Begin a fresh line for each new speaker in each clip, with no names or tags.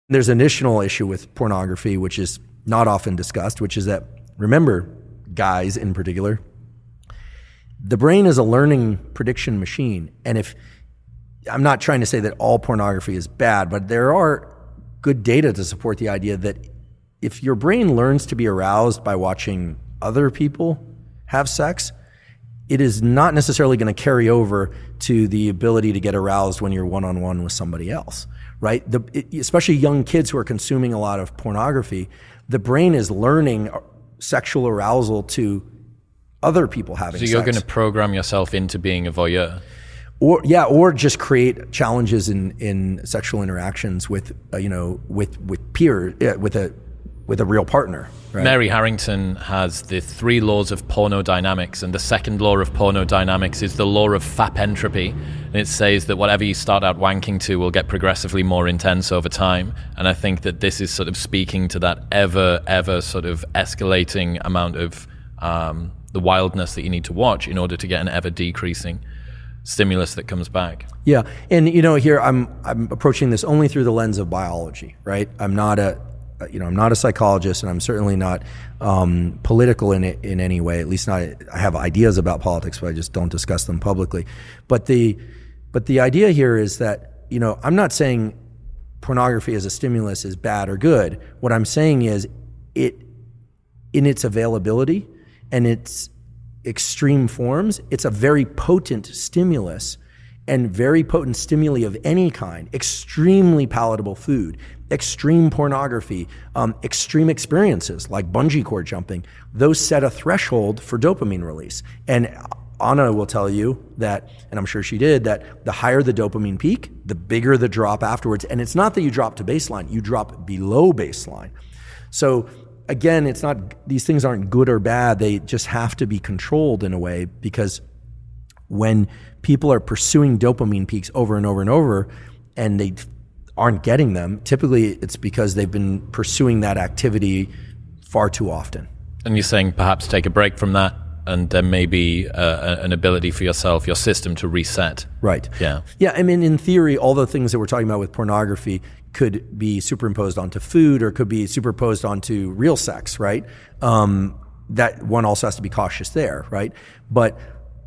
There's an additional issue with pornography, which is not often discussed, which is that, remember, guys in particular, the brain is a learning prediction machine. And if, I'm not trying to say that all pornography is bad, but there are good data to support the idea that if your brain learns to be aroused by watching other people have sex, it is not necessarily going to carry over to the ability to get aroused when you're one-on-one with somebody else, right? Especially young kids who are consuming a lot of pornography, the brain is learning sexual arousal to other people having sex.
So you're going to program yourself into being a voyeur?
Or just create challenges in sexual interactions with a real partner. Right?
Mary Harrington has the 3 laws of pornodynamics, and the second law of pornodynamics is the law of FAP entropy, and it says that whatever you start out wanking to will get progressively more intense over time. And I think that this is sort of speaking to that ever sort of escalating amount of the wildness that you need to watch in order to get an ever decreasing stimulus that comes back.
Yeah, and here I'm approaching this only through the lens of biology, right? I'm not a psychologist, and I'm certainly not political in any way. At least not. I have ideas about politics, but I just don't discuss them publicly. But the idea here is that I'm not saying pornography as a stimulus is bad or good. What I'm saying is it, in its availability and its extreme forms, it's a very potent stimulus, and very potent stimuli of any kind, extremely palatable food, extreme pornography, extreme experiences like bungee cord jumping, those set a threshold for dopamine release. And Anna will tell you that, and I'm sure she did, that the higher the dopamine peak, the bigger the drop afterwards. And it's not that you drop to baseline, you drop below baseline. So again, it's not, these things aren't good or bad, they just have to be controlled in a way, because when people are pursuing dopamine peaks over and over and over and they aren't getting them, typically it's because they've been pursuing that activity far too often.
And you're saying perhaps take a break from that, and there may be an ability for yourself, your system, to reset.
Right.
Yeah.
Yeah, I mean, in theory, all the things that we're talking about with pornography could be superimposed onto food, or could be superimposed onto real sex, right? That one also has to be cautious there, right? But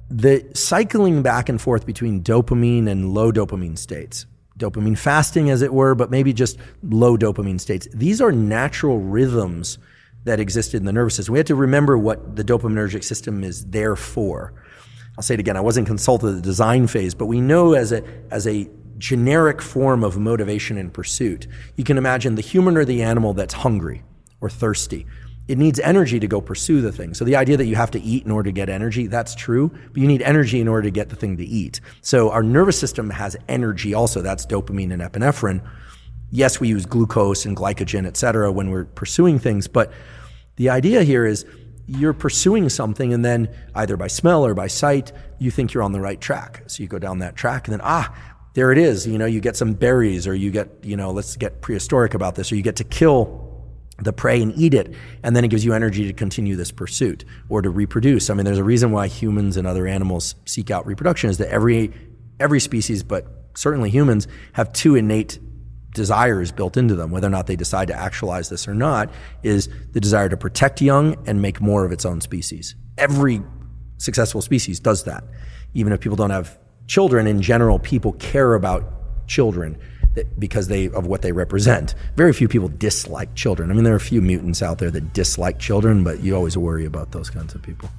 the cycling back and forth between dopamine and low dopamine states, dopamine fasting as it were, but maybe just low dopamine states, these are natural rhythms that existed in the nervous system. We have to remember what the dopaminergic system is there for. I'll say it again, I wasn't consulted at the design phase, but we know as a generic form of motivation and pursuit, you can imagine the human or the animal that's hungry or thirsty. It needs energy to go pursue the thing. So the idea that you have to eat in order to get energy, that's true, but you need energy in order to get the thing to eat. So our nervous system has energy also, that's dopamine and epinephrine. Yes, we use glucose and glycogen, et cetera, when we're pursuing things, but the idea here is you're pursuing something, and then either by smell or by sight, you think you're on the right track. So you go down that track, and then, there it is. You get some berries, or you get, let's get prehistoric about this, or you get to kill the prey and eat it, and then it gives you energy to continue this pursuit or to reproduce. I mean, there's a reason why humans and other animals seek out reproduction, is that every species, but certainly humans, have 2 innate desires built into them. Whether or not they decide to actualize this or not is the desire to protect young and make more of its own species. Every successful species does that. Even if people don't have children, in general, people care about children because of what they represent. Very few people dislike children. I mean, there are a few mutants out there that dislike children, but you always worry about those kinds of people.